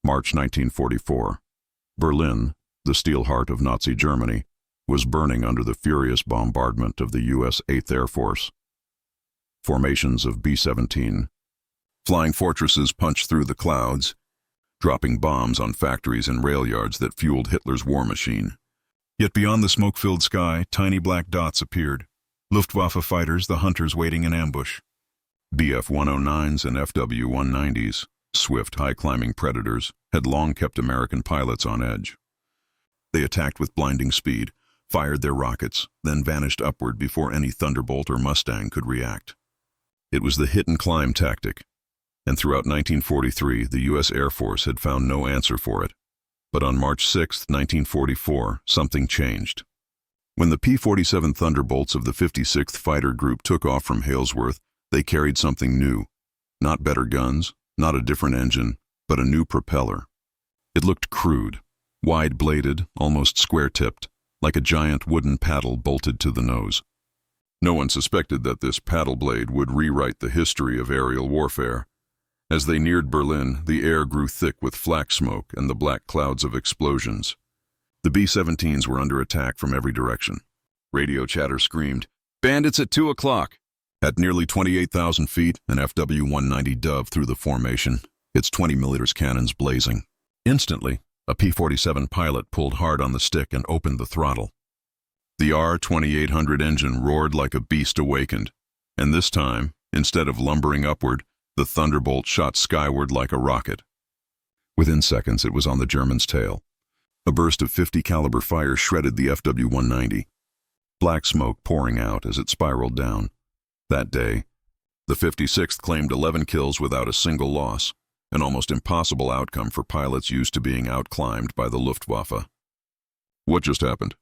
March 1944. Berlin, the steel heart of Nazi Germany, was burning under the furious bombardment of the U.S. 8th Air Force. Formations of B-17. Flying fortresses punched through the clouds, dropping bombs on factories and rail yards that fueled Hitler's war machine. Yet beyond the smoke-filled sky, tiny black dots appeared. Luftwaffe fighters, the hunters waiting in ambush. Bf-109s and Fw-190s, swift, high-climbing predators, had long kept American pilots on edge. They attacked with blinding speed, fired their rockets, then vanished upward before any Thunderbolt or Mustang could react. It was the hit-and-climb tactic, and throughout 1943 the U.S. Air Force had found no answer for it. But on March 6, 1944, something changed. When the P-47 Thunderbolts of the 56th Fighter Group took off from Halesworth, they carried something new. Not better guns, not a different engine, but a new propeller. It looked crude, wide-bladed, almost square-tipped, like a giant wooden paddle bolted to the nose. No one suspected that this paddle blade would rewrite the history of aerial warfare. As they neared Berlin, the air grew thick with flak smoke and the black clouds of explosions. The B-17s were under attack from every direction. Radio chatter screamed, "Bandits at 2 o'clock!" At nearly 28,000 feet, an Fw-190 dove through the formation, its 20mm cannons blazing. Instantly, a P-47 pilot pulled hard on the stick and opened the throttle. The R-2800 engine roared like a beast awakened, and this time, instead of lumbering upward, the Thunderbolt shot skyward like a rocket. Within seconds, it was on the German's tail. A burst of .50 caliber fire shredded the Fw-190, black smoke pouring out as it spiraled down. That day, the 56th claimed 11 kills without a single loss, an almost impossible outcome for pilots used to being outclimbed by the Luftwaffe. "What just happened?"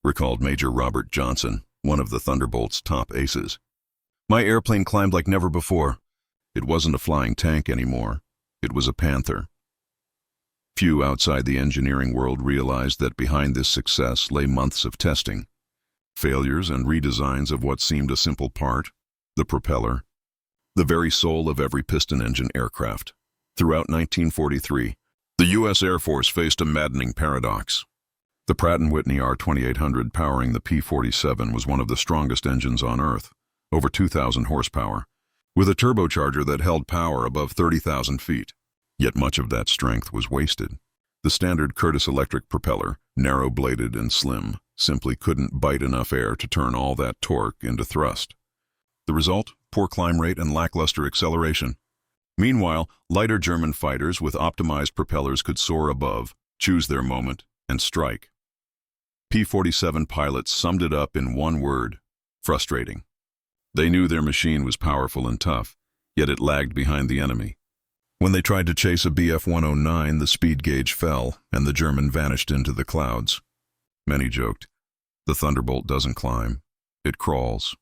recalled Major Robert Johnson, one of the Thunderbolt's top aces. "My airplane climbed like never before. It wasn't a flying tank anymore. It was a Panther." Few outside the engineering world realized that behind this success lay months of testing, failures and redesigns of what seemed a simple part, the propeller, the very soul of every piston engine aircraft. Throughout 1943, the U.S. Air Force faced a maddening paradox. The Pratt & Whitney R-2800 powering the P-47 was one of the strongest engines on Earth, over 2,000 horsepower, with a turbocharger that held power above 30,000 feet. Yet much of that strength was wasted. The standard Curtiss electric propeller, narrow-bladed and slim, simply couldn't bite enough air to turn all that torque into thrust. The result? Poor climb rate and lackluster acceleration. Meanwhile, lighter German fighters with optimized propellers could soar above, choose their moment, and strike. P-47 pilots summed it up in one word: frustrating. They knew their machine was powerful and tough, yet it lagged behind the enemy. When they tried to chase a Bf-109, the speed gauge fell, and the German vanished into the clouds. Many joked, "The Thunderbolt doesn't climb, it crawls."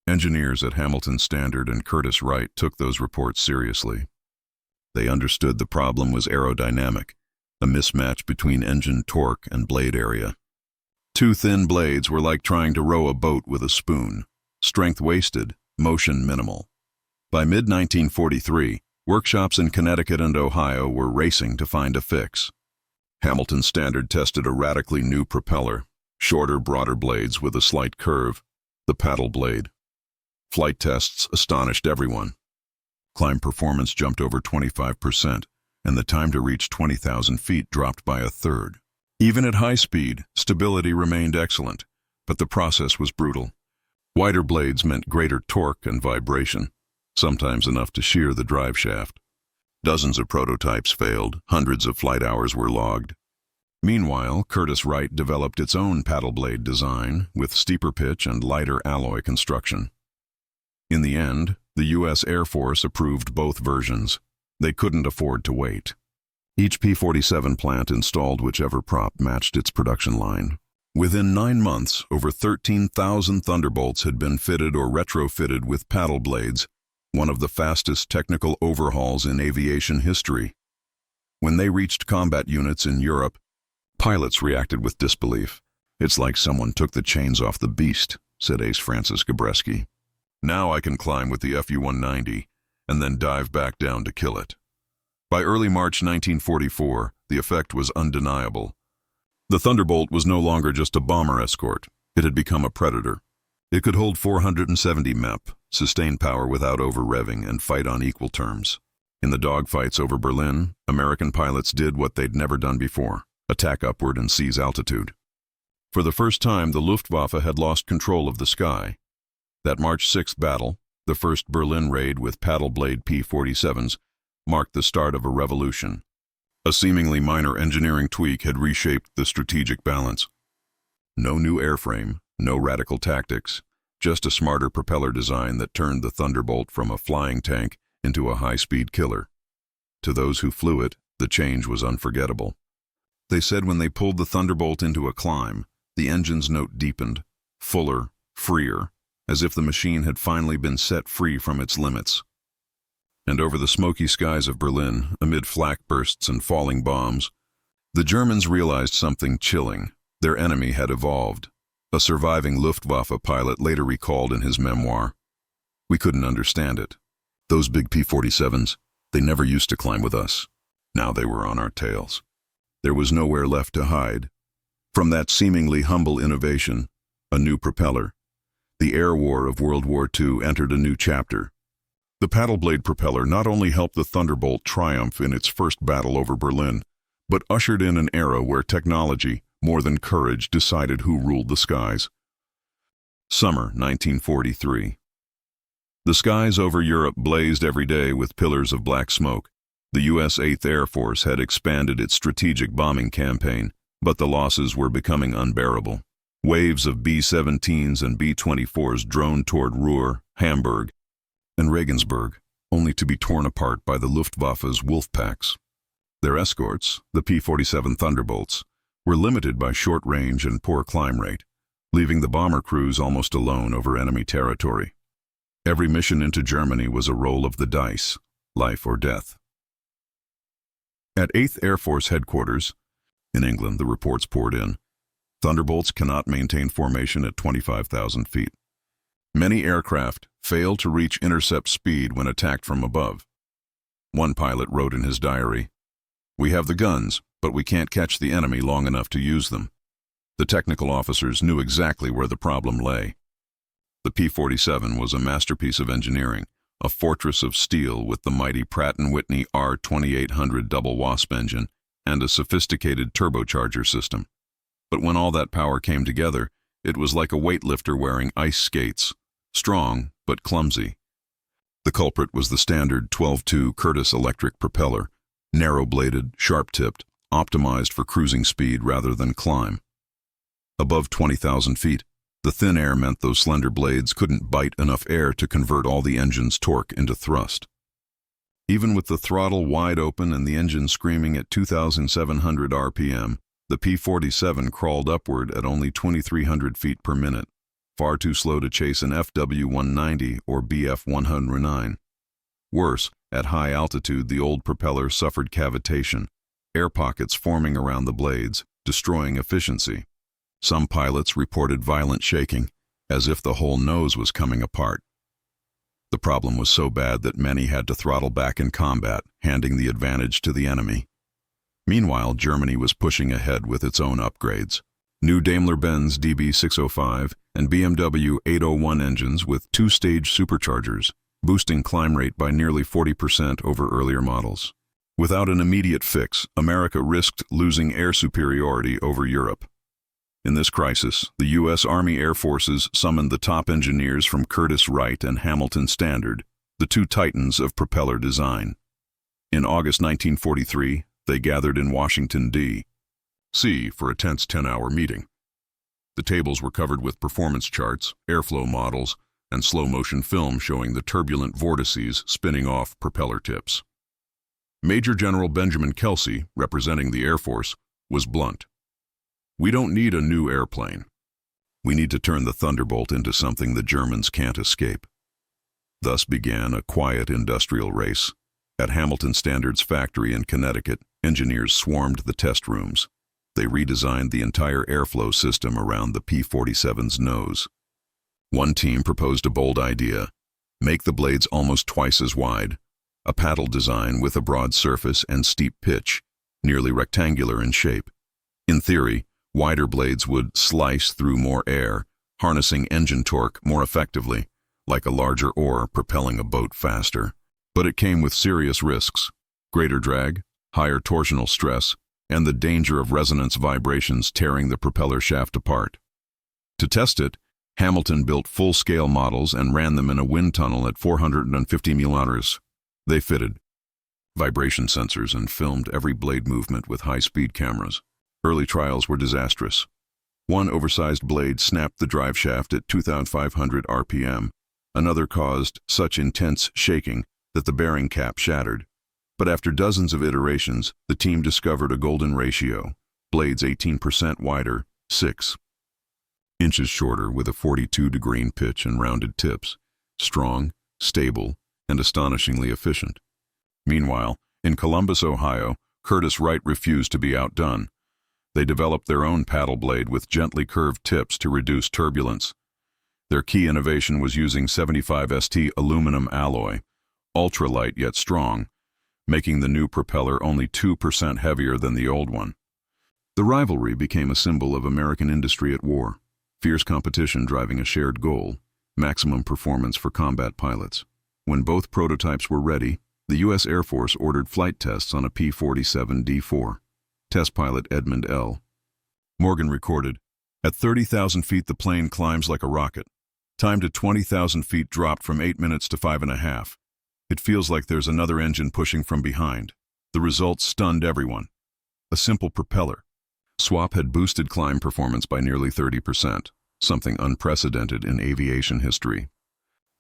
Engineers at Hamilton Standard and Curtiss-Wright took those reports seriously. They understood the problem was aerodynamic, a mismatch between engine torque and blade area. Two thin blades were like trying to row a boat with a spoon. Strength wasted, motion minimal. By mid-1943, workshops in Connecticut and Ohio were racing to find a fix. Hamilton Standard tested a radically new propeller, shorter, broader blades with a slight curve, the paddle blade. Flight tests astonished everyone. Climb performance jumped over 25%, and the time to reach 20,000 feet dropped by a third. Even at high speed, stability remained excellent, but the process was brutal. Wider blades meant greater torque and vibration, sometimes enough to shear the drive shaft. Dozens of prototypes failed, hundreds of flight hours were logged. Meanwhile, Curtiss-Wright developed its own paddle blade design with steeper pitch and lighter alloy construction. In the end, the U.S. Air Force approved both versions. They couldn't afford to wait. Each P-47 plant installed whichever prop matched its production line. Within 9 months, over 13,000 Thunderbolts had been fitted or retrofitted with paddle blades, one of the fastest technical overhauls in aviation history. When they reached combat units in Europe, pilots reacted with disbelief. "It's like someone took the chains off the beast," said Ace Francis Gabreski. "Now I can climb with the Fu-190 and then dive back down to kill it." By early March 1944, the effect was undeniable. The Thunderbolt was no longer just a bomber escort. It had become a predator. It could hold 470 MEP, sustain power without over-revving, and fight on equal terms. In the dogfights over Berlin, American pilots did what they'd never done before: attack upward and seize altitude. For the first time, the Luftwaffe had lost control of the sky. That March 6th battle, the first Berlin raid with paddle-blade P-47s, marked the start of a revolution. A seemingly minor engineering tweak had reshaped the strategic balance. No new airframe, no radical tactics, just a smarter propeller design that turned the Thunderbolt from a flying tank into a high-speed killer. To those who flew it, the change was unforgettable. They said when they pulled the Thunderbolt into a climb, the engine's note deepened, fuller, freer, as if the machine had finally been set free from its limits. And over the smoky skies of Berlin, amid flak bursts and falling bombs, the Germans realized something chilling. Their enemy had evolved. A surviving Luftwaffe pilot later recalled in his memoir, "We couldn't understand it. Those big P-47s, they never used to climb with us. Now they were on our tails." There was nowhere left to hide. From that seemingly humble innovation, a new propeller, the air war of World War II entered a new chapter. The paddle-blade propeller not only helped the Thunderbolt triumph in its first battle over Berlin, but ushered in an era where technology, more than courage, decided who ruled the skies. Summer 1943. The skies over Europe blazed every day with pillars of black smoke. The U.S. 8th Air Force had expanded its strategic bombing campaign, but the losses were becoming unbearable. Waves of B-17s and B-24s droned toward Ruhr, Hamburg, and Regensburg, only to be torn apart by the Luftwaffe's wolf packs. Their escorts, the P-47 Thunderbolts, were limited by short range and poor climb rate, leaving the bomber crews almost alone over enemy territory. Every mission into Germany was a roll of the dice, life or death. At 8th Air Force Headquarters, in England, the reports poured in. Thunderbolts cannot maintain formation at 25,000 feet. Many aircraft fail to reach intercept speed when attacked from above. One pilot wrote in his diary, "We have the guns, but we can't catch the enemy long enough to use them." The technical officers knew exactly where the problem lay. The P-47 was a masterpiece of engineering, a fortress of steel with the mighty Pratt & Whitney R2800 double wasp engine and a sophisticated turbocharger system. But when all that power came together, it was like a weightlifter wearing ice skates, strong but clumsy. The culprit was the standard 12-2 Curtiss electric propeller, narrow-bladed, sharp-tipped, optimized for cruising speed rather than climb. Above 20,000 feet, the thin air meant those slender blades couldn't bite enough air to convert all the engine's torque into thrust. Even with the throttle wide open and the engine screaming at 2,700 RPM, the P-47 crawled upward at only 2,300 feet per minute, far too slow to chase an FW-190 or BF-109. Worse, at high altitude the old propeller suffered cavitation, air pockets forming around the blades, destroying efficiency. Some pilots reported violent shaking, as if the whole nose was coming apart. The problem was so bad that many had to throttle back in combat, handing the advantage to the enemy. Meanwhile, Germany was pushing ahead with its own upgrades. New Daimler-Benz DB605 and BMW 801 engines with two-stage superchargers, boosting climb rate by nearly 40% over earlier models. Without an immediate fix, America risked losing air superiority over Europe. In this crisis, the U.S. Army Air Forces summoned the top engineers from Curtiss-Wright and Hamilton Standard, the two titans of propeller design. In August 1943, they gathered in Washington, D.C. for a tense 10-hour meeting. The tables were covered with performance charts, airflow models, and slow-motion film showing the turbulent vortices spinning off propeller tips. Major General Benjamin Kelsey, representing the Air Force, was blunt. "We don't need a new airplane. We need to turn the Thunderbolt into something the Germans can't escape." Thus began a quiet industrial race. At Hamilton Standard's factory in Connecticut, engineers swarmed the test rooms. They redesigned the entire airflow system around the P-47's nose. One team proposed a bold idea: make the blades almost twice as wide, a paddle design with a broad surface and steep pitch, nearly rectangular in shape. In theory, wider blades would slice through more air, harnessing engine torque more effectively, like a larger oar propelling a boat faster. But it came with serious risks: greater drag, higher torsional stress, and the danger of resonance vibrations tearing the propeller shaft apart. To test it, Hamilton built full-scale models and ran them in a wind tunnel at 450 miles. They fitted vibration sensors and filmed every blade movement with high-speed cameras. Early trials were disastrous. One oversized blade snapped the drive shaft at 2,500 RPM. Another caused such intense shaking that the bearing cap shattered. But after dozens of iterations, the team discovered a golden ratio: blades 18% wider, 6 inches shorter, with a 42-degree pitch and rounded tips. Strong, stable, and astonishingly efficient. Meanwhile, in Columbus, Ohio, Curtiss-Wright refused to be outdone. They developed their own paddle blade with gently curved tips to reduce turbulence. Their key innovation was using 75ST aluminum alloy, ultralight yet strong, making the new propeller only 2% heavier than the old one. The rivalry became a symbol of American industry at war, fierce competition driving a shared goal: maximum performance for combat pilots. When both prototypes were ready, the U.S. Air Force ordered flight tests on a P-47 D4. Test pilot Edmund L. Morgan recorded, "At 30,000 feet the plane climbs like a rocket. Time to 20,000 feet dropped from 8 minutes to 5.5. It feels like there's another engine pushing from behind." The results stunned everyone. A simple propeller swap had boosted climb performance by nearly 30%, something unprecedented in aviation history.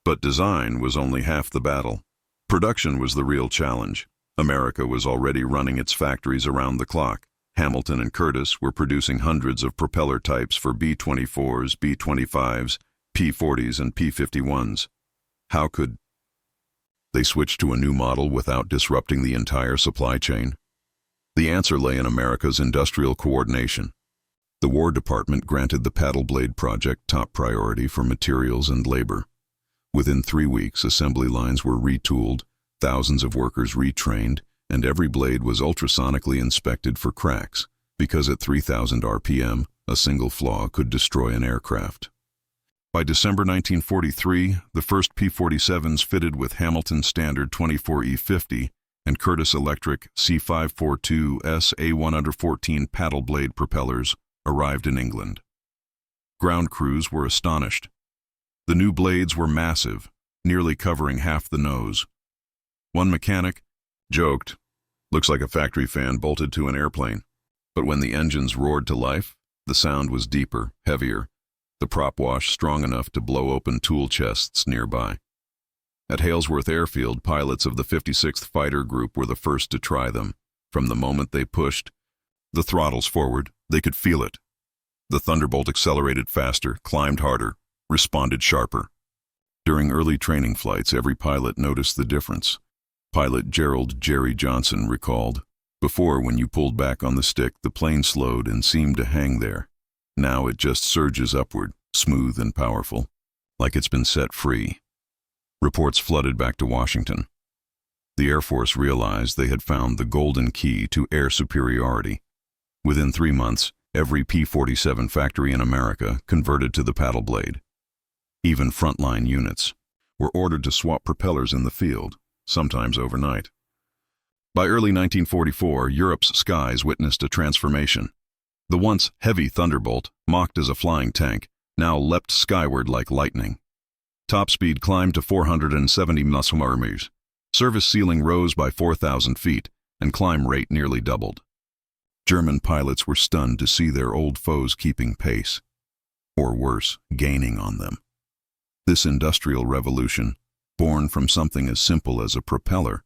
But design was only half the battle. Production was the real challenge. America was already running its factories around the clock. Hamilton and Curtiss were producing hundreds of propeller types for B-24s, B-25s, P-40s, and P-51s. How could they switch to a new model without disrupting the entire supply chain? The answer lay in America's industrial coordination. The War Department granted the paddle blade project top priority for materials and labor. Within 3 weeks, assembly lines were retooled, thousands of workers retrained, and every blade was ultrasonically inspected for cracks, because at 3,000 RPM, a single flaw could destroy an aircraft. By December 1943, the first P-47s fitted with Hamilton Standard 24E50 and Curtiss Electric C542S A114 paddle blade propellers arrived in England. Ground crews were astonished. The new blades were massive, nearly covering half the nose. One mechanic joked, "Looks like a factory fan bolted to an airplane." But when the engines roared to life, the sound was deeper, heavier, the prop wash strong enough to blow open tool chests nearby. At Halesworth Airfield, pilots of the 56th Fighter Group were the first to try them. From the moment they pushed the throttles forward, they could feel it. The Thunderbolt accelerated faster, climbed harder, responded sharper. During early training flights, every pilot noticed the difference. Pilot Gerald "Jerry" Johnson recalled, "Before, when you pulled back on the stick, the plane slowed and seemed to hang there. Now it just surges upward, smooth and powerful, like it's been set free." Reports flooded back to Washington. The Air Force realized they had found the golden key to air superiority. Within 3 months, every P-47 factory in America converted to the paddle blade. Even frontline units were ordered to swap propellers in the field, sometimes overnight. By early 1944, Europe's skies witnessed a transformation. The once heavy Thunderbolt, mocked as a flying tank, now leapt skyward like lightning. Top speed climbed to 470 mph. Service ceiling rose by 4,000 feet, and climb rate nearly doubled. German pilots were stunned to see their old foes keeping pace, or worse, gaining on them. This industrial revolution, born from something as simple as a propeller,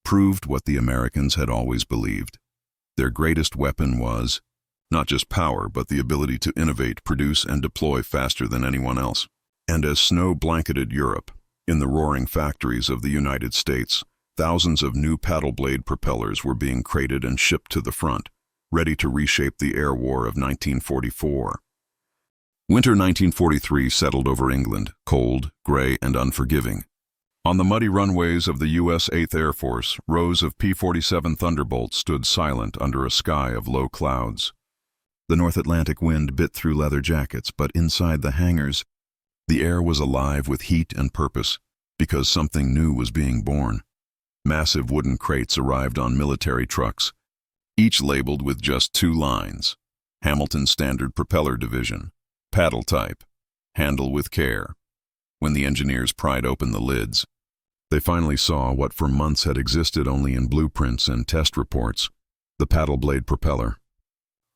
proved what the Americans had always believed. Their greatest weapon was not just power, but the ability to innovate, produce, and deploy faster than anyone else. And as snow blanketed Europe, in the roaring factories of the United States, thousands of new paddle blade propellers were being crated and shipped to the front, ready to reshape the air war of 1944. Winter 1943 settled over England, cold, gray, and unforgiving. On the muddy runways of the U.S. 8th Air Force, rows of P-47 Thunderbolts stood silent under a sky of low clouds. The North Atlantic wind bit through leather jackets, but inside the hangars, the air was alive with heat and purpose, because something new was being born. Massive wooden crates arrived on military trucks, each labeled with just 2 lines: Hamilton Standard Propeller Division, paddle type, handle with care. When the engineers pried open the lids, they finally saw what for months had existed only in blueprints and test reports: the paddle blade propeller.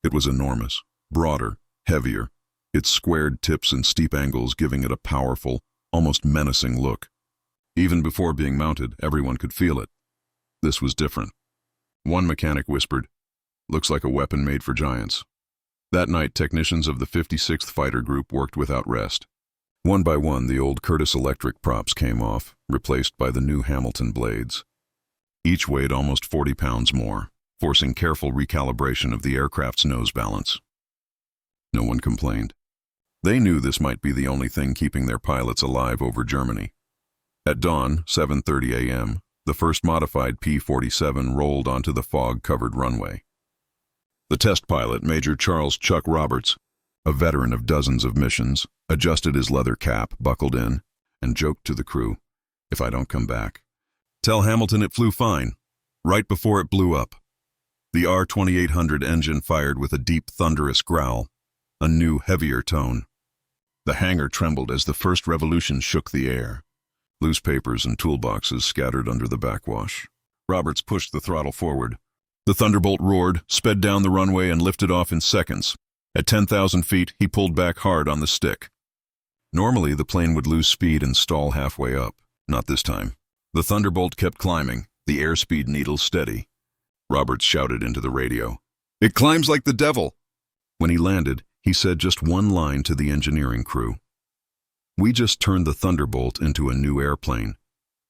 It was enormous, broader, heavier, its squared tips and steep angles giving it a powerful, almost menacing look. Even before being mounted, everyone could feel it. This was different. One mechanic whispered, "Looks like a weapon made for giants." That night, technicians of the 56th Fighter Group worked without rest. One by one, the old Curtiss electric props came off, replaced by the new Hamilton blades. Each weighed almost 40 pounds more, forcing careful recalibration of the aircraft's nose balance. No one complained. They knew this might be the only thing keeping their pilots alive over Germany. At dawn, 7:30 a.m., the first modified P-47 rolled onto the fog-covered runway. The test pilot, Major Charles "Chuck" Roberts, a veteran of dozens of missions, adjusted his leather cap, buckled in, and joked to the crew, "If I don't come back, tell Hamilton it flew fine, right before it blew up." The R-2800 engine fired with a deep, thunderous growl, a new, heavier tone. The hangar trembled as the first revolution shook the air. Loose papers and toolboxes scattered under the backwash. Roberts pushed the throttle forward. The Thunderbolt roared, sped down the runway, and lifted off in seconds. At 10,000 feet, he pulled back hard on the stick. Normally, the plane would lose speed and stall halfway up. Not this time. The Thunderbolt kept climbing, the airspeed needle steady. Roberts shouted into the radio, "It climbs like the devil!" When he landed, he said just one line to the engineering crew. "We just turned the Thunderbolt into a new airplane."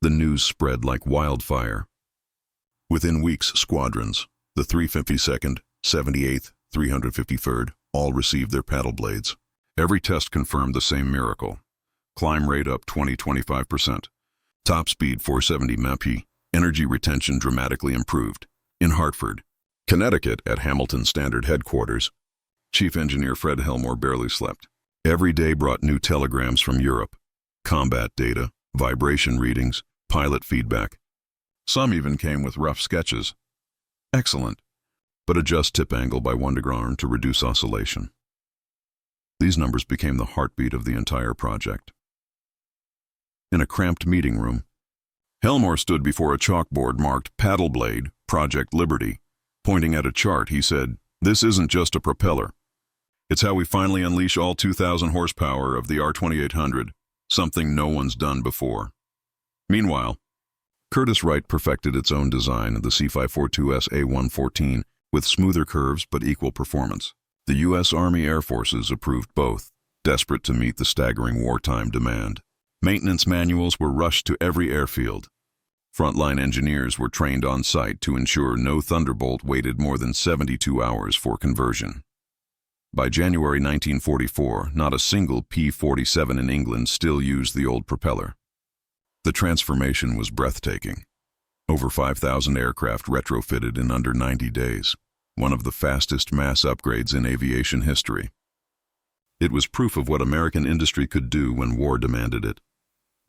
The news spread like wildfire. Within weeks, squadrons, the 352nd, 78th, 353rd, all received their paddle blades. Every test confirmed the same miracle. Climb rate up 20–25%. Top speed 470 mph. Energy retention dramatically improved. In Hartford, Connecticut, at Hamilton Standard headquarters, Chief Engineer Fred Helmore barely slept. Every day brought new telegrams from Europe, combat data, vibration readings, pilot feedback. Some even came with rough sketches. Excellent, but adjust tip angle by 1 degree to reduce oscillation. These numbers became the heartbeat of the entire project. In a cramped meeting room, Helmore stood before a chalkboard marked Paddle Blade, Project Liberty. Pointing at a chart, he said, "This isn't just a propeller. It's how we finally unleash all 2,000 horsepower of the R-2800, something no one's done before." Meanwhile, Curtiss-Wright perfected its own design of the C-542S A-114 with smoother curves but equal performance. The U.S. Army Air Forces approved both, desperate to meet the staggering wartime demand. Maintenance manuals were rushed to every airfield. Frontline engineers were trained on site to ensure no Thunderbolt waited more than 72 hours for conversion. By January 1944, not a single P-47 in England still used the old propeller. The transformation was breathtaking. Over 5,000 aircraft retrofitted in under 90 days, one of the fastest mass upgrades in aviation history. It was proof of what American industry could do when war demanded it.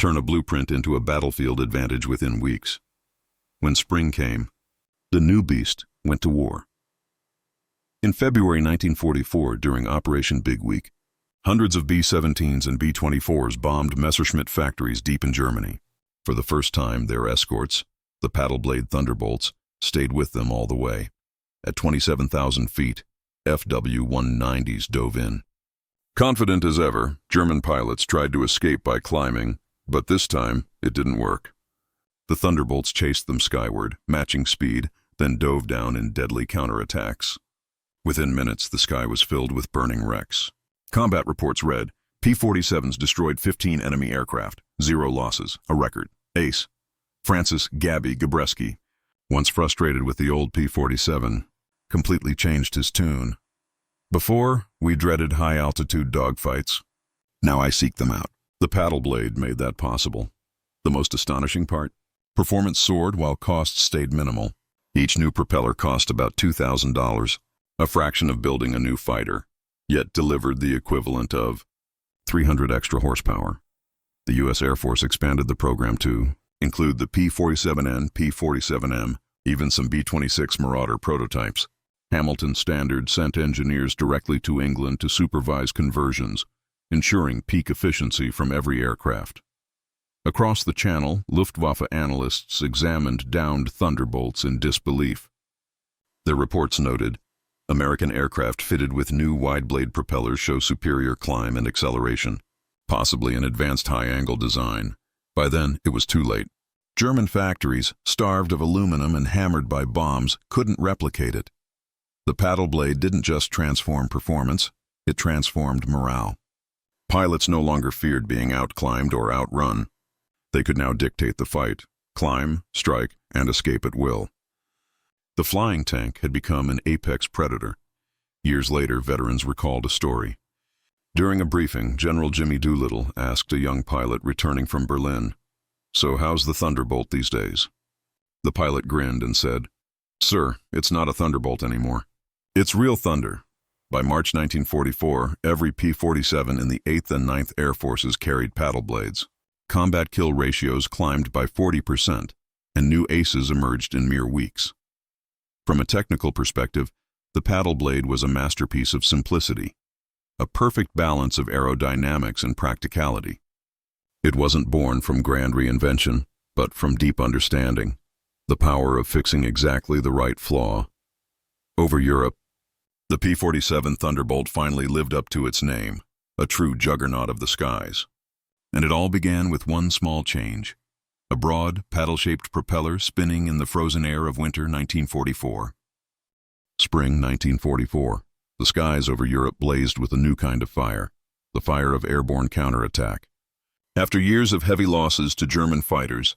Turn a blueprint into a battlefield advantage within weeks. When spring came, the new beast went to war. In February 1944, during Operation Big Week, hundreds of B-17s and B-24s bombed Messerschmitt factories deep in Germany. For the first time, their escorts, the paddle blade Thunderbolts, stayed with them all the way. At 27,000 feet, FW-190s dove in. Confident as ever, German pilots tried to escape by climbing, but this time it didn't work. The Thunderbolts chased them skyward, matching speed, then dove down in deadly counterattacks. Within minutes, the sky was filled with burning wrecks. Combat reports read, P-47s destroyed 15 enemy aircraft, 0 losses, a record. Ace, Francis Gabby Gabreski, once frustrated with the old P-47, completely changed his tune. Before, we dreaded high-altitude dogfights. Now I seek them out. The paddle blade made that possible. The most astonishing part? Performance soared while costs stayed minimal. Each new propeller cost about $2,000, a fraction of building a new fighter, yet delivered the equivalent of 300 extra horsepower. The U.S. Air Force expanded the program to include the P-47N, P-47M, even some B-26 Marauder prototypes. Hamilton Standard sent engineers directly to England to supervise conversions, ensuring peak efficiency from every aircraft. Across the channel, Luftwaffe analysts examined downed Thunderbolts in disbelief. Their reports noted, American aircraft fitted with new wide-blade propellers show superior climb and acceleration, possibly an advanced high-angle design. By then, it was too late. German factories, starved of aluminum and hammered by bombs, couldn't replicate it. The paddle blade didn't just transform performance, it transformed morale. Pilots no longer feared being outclimbed or outrun. They could now dictate the fight, climb, strike, and escape at will. The flying tank had become an apex predator. Years later, veterans recalled a story. During a briefing, General Jimmy Doolittle asked a young pilot returning from Berlin, "So how's the Thunderbolt these days?" The pilot grinned and said, "Sir, it's not a Thunderbolt anymore. It's real thunder." By March 1944, every P-47 in the 8th and 9th Air Forces carried paddle blades. Combat kill ratios climbed by 40%, and new aces emerged in mere weeks. From a technical perspective, the paddle blade was a masterpiece of simplicity, a perfect balance of aerodynamics and practicality. It wasn't born from grand reinvention, but from deep understanding, the power of fixing exactly the right flaw. Over Europe, the P-47 Thunderbolt finally lived up to its name, a true juggernaut of the skies. And it all began with one small change, a broad, paddle-shaped propeller spinning in the frozen air of winter 1944. Spring 1944, the skies over Europe blazed with a new kind of fire, the fire of airborne counterattack. After years of heavy losses to German fighters,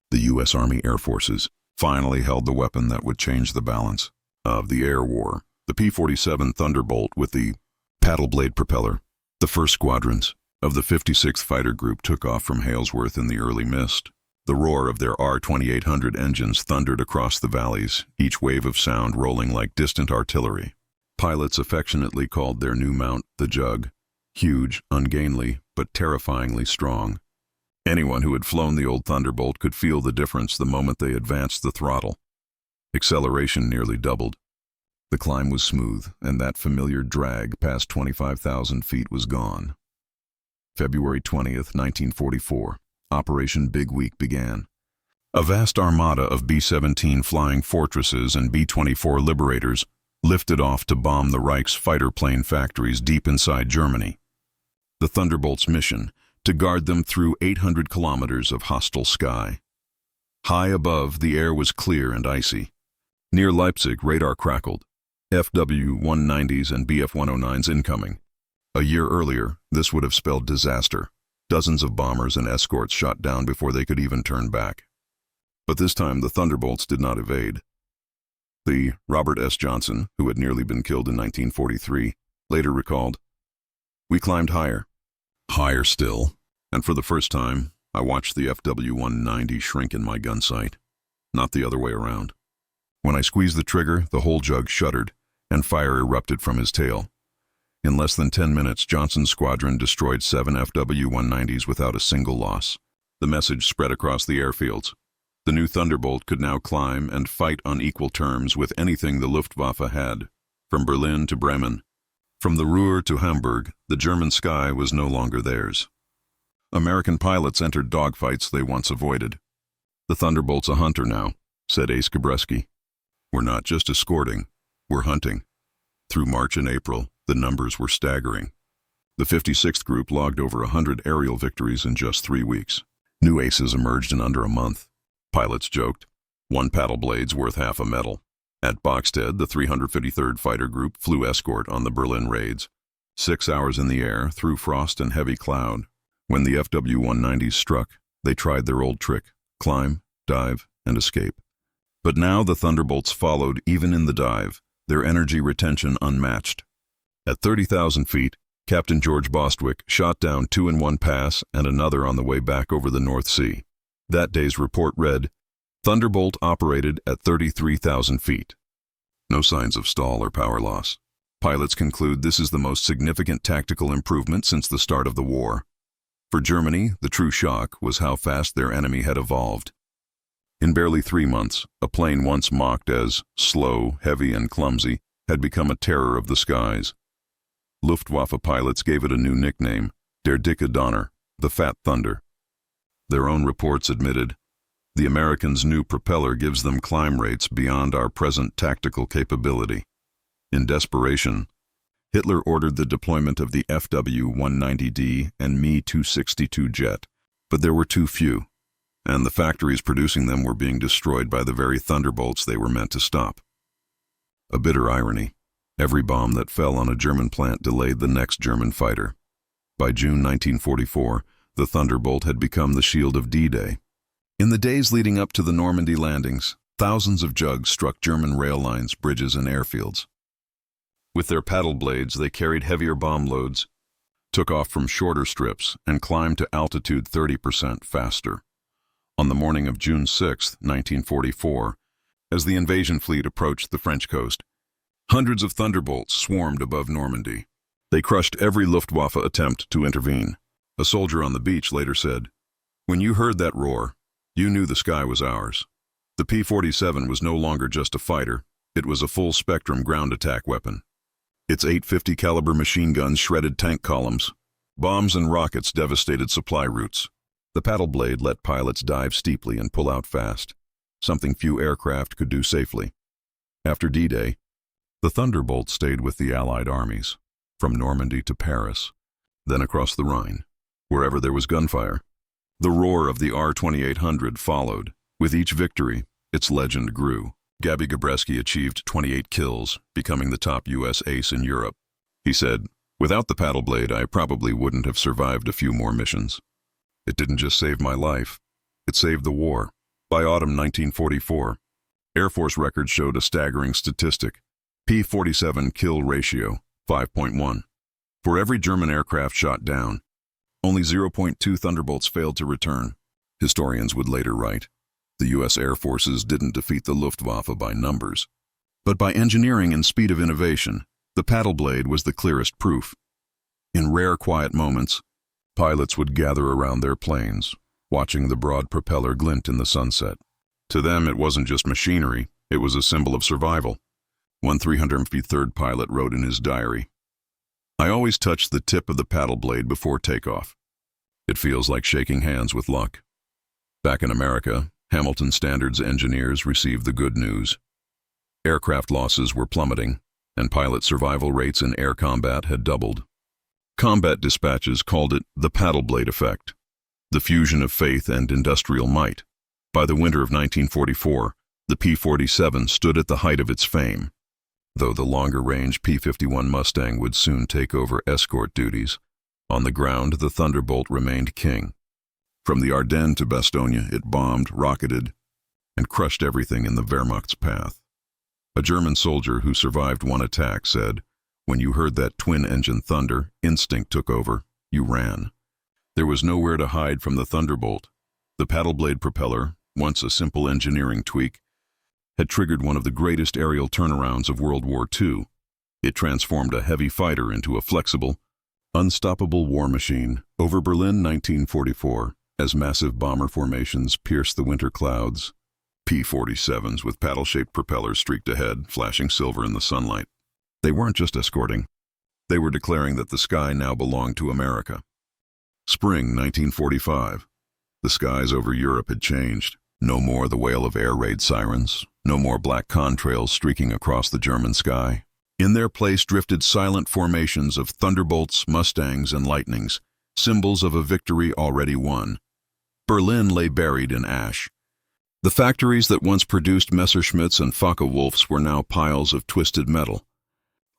the U.S. Army Air Forces finally held the weapon that would change the balance of the air war. The P-47 Thunderbolt with the paddle blade propeller. The first squadrons of the 56th Fighter Group took off from Halesworth in the early mist. The roar of their R-2800 engines thundered across the valleys, each wave of sound rolling like distant artillery. Pilots affectionately called their new mount the Jug, huge, ungainly, but terrifyingly strong. Anyone who had flown the old Thunderbolt could feel the difference the moment they advanced the throttle. Acceleration nearly doubled. The climb was smooth, and that familiar drag past 25,000 feet was gone. February 20th, 1944, Operation Big Week began. A vast armada of B-17 Flying Fortresses and B-24 Liberators lifted off to bomb the Reich's fighter plane factories deep inside Germany. The Thunderbolt's mission, to guard them through 800 kilometers of hostile sky. High above, the air was clear and icy. Near Leipzig, radar crackled. FW-190s and Bf-109s incoming. A year earlier, this would have spelled disaster. Dozens of bombers and escorts shot down before they could even turn back. But this time, the Thunderbolts did not evade. The Robert S. Johnson, who had nearly been killed in 1943, later recalled, "We climbed higher. Higher still, and for the first time, I watched the FW-190 shrink in my gun sight, not the other way around. When I squeezed the trigger, the whole Jug shuddered, and fire erupted from his tail. In less than 10 minutes, Johnson's squadron destroyed 7 FW-190s without a single loss. The message spread across the airfields. The new Thunderbolt could now climb and fight on equal terms with anything the Luftwaffe had, from Berlin to Bremen. From the Ruhr to Hamburg, the German sky was no longer theirs. American pilots entered dogfights they once avoided. "The Thunderbolt's a hunter now," said Ace Gabreski. "We're not just escorting, we're hunting." Through March and April, the numbers were staggering. The 56th Group logged over 100 aerial victories in just 3 weeks. New aces emerged in under a month. Pilots joked, one paddle blade's worth half a medal. At Boxted, the 353rd Fighter Group flew escort on the Berlin raids. 6 hours in the air, through frost and heavy cloud. When the FW-190s struck, they tried their old trick, climb, dive, and escape. But now the Thunderbolts followed even in the dive, their energy retention unmatched. At 30,000 feet, Captain George Bostwick shot down 2 in one pass and another on the way back over the North Sea. That day's report read, Thunderbolt operated at 33,000 feet. No signs of stall or power loss. Pilots conclude this is the most significant tactical improvement since the start of the war. For Germany, the true shock was how fast their enemy had evolved. In barely 3 months, a plane once mocked as slow, heavy, and clumsy had become a terror of the skies. Luftwaffe pilots gave it a new nickname, Der dicke Donner, the Fat Thunder. Their own reports admitted, the Americans' new propeller gives them climb rates beyond our present tactical capability. In desperation, Hitler ordered the deployment of the FW-190D and Me-262 jet, but there were too few, and the factories producing them were being destroyed by the very Thunderbolts they were meant to stop. A bitter irony. Every bomb that fell on a German plant delayed the next German fighter. By June 1944, the Thunderbolt had become the shield of D-Day. In the days leading up to the Normandy landings, thousands of jugs struck German rail lines, bridges, and airfields. With their paddle blades, they carried heavier bomb loads, took off from shorter strips, and climbed to altitude 30% faster. On the morning of June 6, 1944, as the invasion fleet approached the French coast, hundreds of Thunderbolts swarmed above Normandy. They crushed every Luftwaffe attempt to intervene. A soldier on the beach later said, "When you heard that roar, you knew the sky was ours." The P-47 was no longer just a fighter, it was a full-spectrum ground attack weapon. Its 850 caliber machine guns shredded tank columns. Bombs and rockets devastated supply routes. The paddle blade let pilots dive steeply and pull out fast, something few aircraft could do safely. After D-Day, the Thunderbolt stayed with the Allied armies, from Normandy to Paris, then across the Rhine, wherever there was gunfire. The roar of the R-2800 followed. With each victory, its legend grew. Gabi Gabreski achieved 28 kills, becoming the top U.S. ace in Europe. He said, "Without the paddle blade, I probably wouldn't have survived a few more missions. It didn't just save my life, it saved the war." By autumn 1944, Air Force records showed a staggering statistic. P-47 kill ratio, 5.1. For every German aircraft shot down, only 0.2 Thunderbolts failed to return. Historians would later write, the U.S. Air Forces didn't defeat the Luftwaffe by numbers, but by engineering and speed of innovation. The paddle blade was the clearest proof. In rare quiet moments, pilots would gather around their planes, watching the broad propeller glint in the sunset. To them, it wasn't just machinery, it was a symbol of survival. One 353rd pilot wrote in his diary, "I always touch the tip of the paddle blade before takeoff. It feels like shaking hands with luck." Back in America, Hamilton Standard's engineers received the good news. Aircraft losses were plummeting, and pilot survival rates in air combat had doubled. Combat dispatches called it the paddle blade effect, the fusion of faith and industrial might. By the winter of 1944, the P-47 stood at the height of its fame. Though the longer-range P-51 Mustang would soon take over escort duties, on the ground the Thunderbolt remained king. From the Ardennes to Bastogne, it bombed, rocketed, and crushed everything in the Wehrmacht's path. A German soldier who survived one attack said, "When you heard that twin-engine thunder, instinct took over. You ran." There was nowhere to hide from the Thunderbolt. The paddle blade propeller, once a simple engineering tweak, had triggered one of the greatest aerial turnarounds of World War II. It transformed a heavy fighter into a flexible, unstoppable war machine. Over Berlin 1944, as massive bomber formations pierced the winter clouds, P-47s with paddle-shaped propellers streaked ahead, flashing silver in the sunlight. They weren't just escorting. They were declaring that the sky now belonged to America. Spring 1945. The skies over Europe had changed. No more the wail of air raid sirens. No more black contrails streaking across the German sky. In their place drifted silent formations of Thunderbolts, Mustangs, and Lightnings, symbols of a victory already won. Berlin lay buried in ash. The factories that once produced Messerschmitts and Focke-Wulfs were now piles of twisted metal.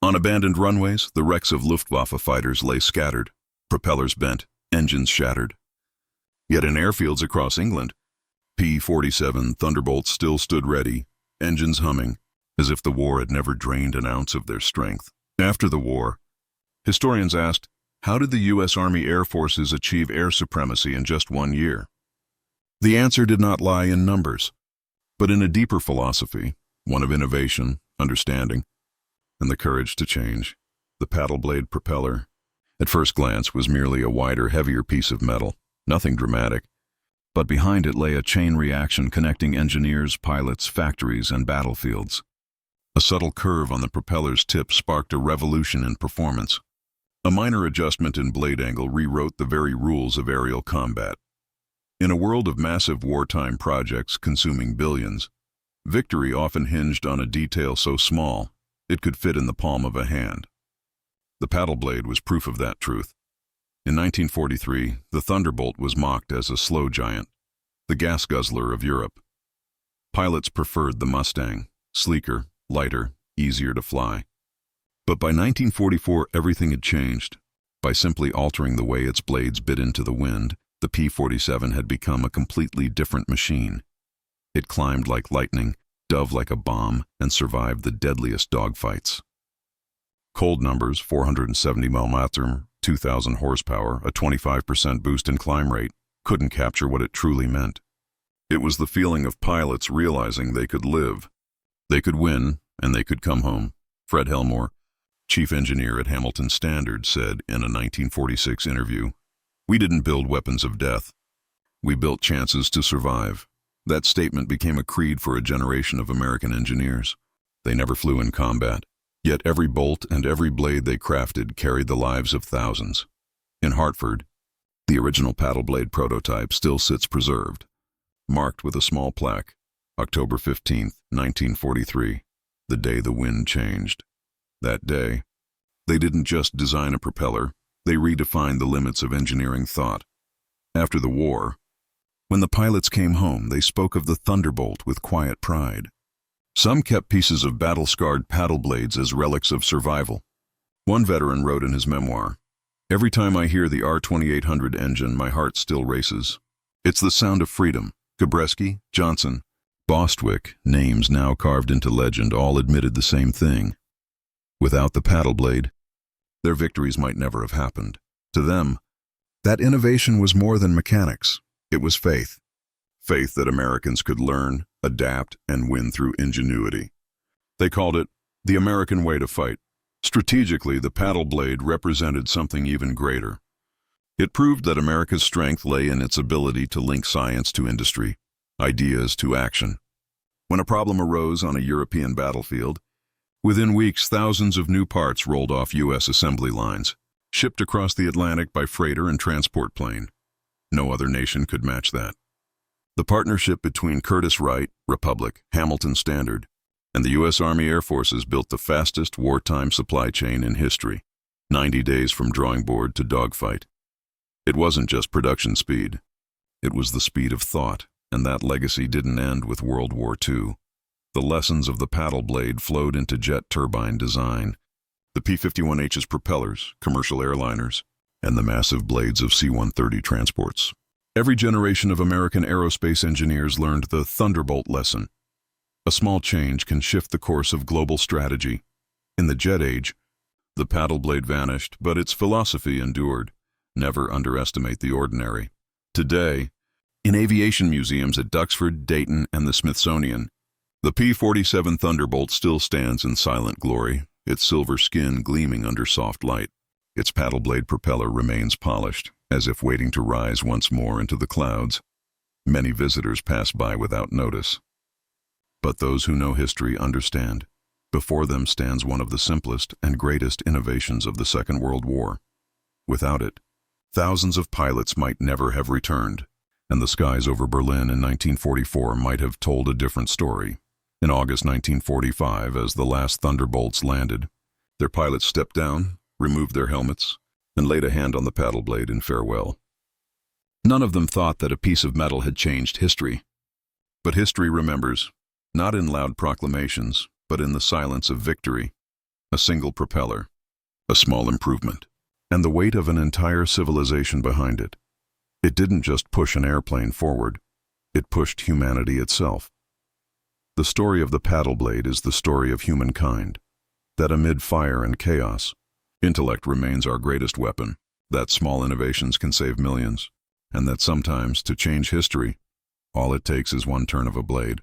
On abandoned runways, the wrecks of Luftwaffe fighters lay scattered, propellers bent, engines shattered. Yet in airfields across England, P-47 Thunderbolts still stood ready, engines humming, as if the war had never drained an ounce of their strength. After the war, historians asked, how did the U.S. Army Air Forces achieve air supremacy in just 1 year? The answer did not lie in numbers, but in a deeper philosophy, one of innovation, understanding, and the courage to change. The paddle blade propeller, at first glance, was merely a wider, heavier piece of metal, nothing dramatic. But behind it lay a chain reaction connecting engineers, pilots, factories, and battlefields. A subtle curve on the propeller's tip sparked a revolution in performance. A minor adjustment in blade angle rewrote the very rules of aerial combat. In a world of massive wartime projects consuming billions, victory often hinged on a detail so small it could fit in the palm of a hand. The paddle blade was proof of that truth. In 1943, the Thunderbolt was mocked as a slow giant, the gas guzzler of Europe. Pilots preferred the Mustang, sleeker, lighter, easier to fly. But by 1944, everything had changed. By simply altering the way its blades bit into the wind, the P-47 had become a completely different machine. It climbed like lightning, dove like a bomb, and survived the deadliest dogfights. Cold numbers, 470 mm, 2,000 horsepower, a 25% boost in climb rate, couldn't capture what it truly meant. It was the feeling of pilots realizing they could live. They could win, and they could come home. Fred Helmore, chief engineer at Hamilton Standard, said in a 1946 interview, "We didn't build weapons of death. We built chances to survive." That statement became a creed for a generation of American engineers. They never flew in combat. Yet every bolt and every blade they crafted carried the lives of thousands. In Hartford, the original paddle blade prototype still sits preserved, marked with a small plaque, October 15, 1943, the day the wind changed. That day, they didn't just design a propeller, they redefined the limits of engineering thought. After the war, when the pilots came home, they spoke of the Thunderbolt with quiet pride. Some kept pieces of battle-scarred paddle blades as relics of survival. One veteran wrote in his memoir, "Every time I hear the R-2800 engine, my heart still races. It's the sound of freedom." Gabreski, Johnson, Bostwick, names now carved into legend, all admitted the same thing. Without the paddle blade, their victories might never have happened. To them, that innovation was more than mechanics. It was faith. Faith that Americans could learn, adapt, and win through ingenuity. They called it the American way to fight. Strategically, the paddle blade represented something even greater. It proved that America's strength lay in its ability to link science to industry, ideas to action. When a problem arose on a European battlefield, within weeks thousands of new parts rolled off U.S. assembly lines, shipped across the Atlantic by freighter and transport plane. No other nation could match that. The partnership between Curtiss-Wright, Republic, Hamilton Standard, and the U.S. Army Air Forces built the fastest wartime supply chain in history, 90 days from drawing board to dogfight. It wasn't just production speed. It was the speed of thought, and that legacy didn't end with World War II. The lessons of the paddle blade flowed into jet turbine design, the P-51H's propellers, commercial airliners, and the massive blades of C-130 transports. Every generation of American aerospace engineers learned the Thunderbolt lesson. A small change can shift the course of global strategy. In the jet age, the paddle blade vanished, but its philosophy endured. Never underestimate the ordinary. Today, in aviation museums at Duxford, Dayton, and the Smithsonian, the P-47 Thunderbolt still stands in silent glory, its silver skin gleaming under soft light. Its paddle blade propeller remains polished, as if waiting to rise once more into the clouds. Many visitors pass by without notice. But those who know history understand. Before them stands one of the simplest and greatest innovations of the Second World War. Without it, thousands of pilots might never have returned, and the skies over Berlin in 1944 might have told a different story. In August 1945, as the last Thunderbolts landed, their pilots stepped down, removed their helmets, and laid a hand on the paddle blade in farewell. None of them thought that a piece of metal had changed history. But history remembers, not in loud proclamations, but in the silence of victory. A single propeller, a small improvement, and the weight of an entire civilization behind it. It didn't just push an airplane forward, it pushed humanity itself. The story of the paddle blade is the story of humankind, that amid fire and chaos, intellect remains our greatest weapon, that small innovations can save millions, and that sometimes, to change history, All it takes is one turn of a blade.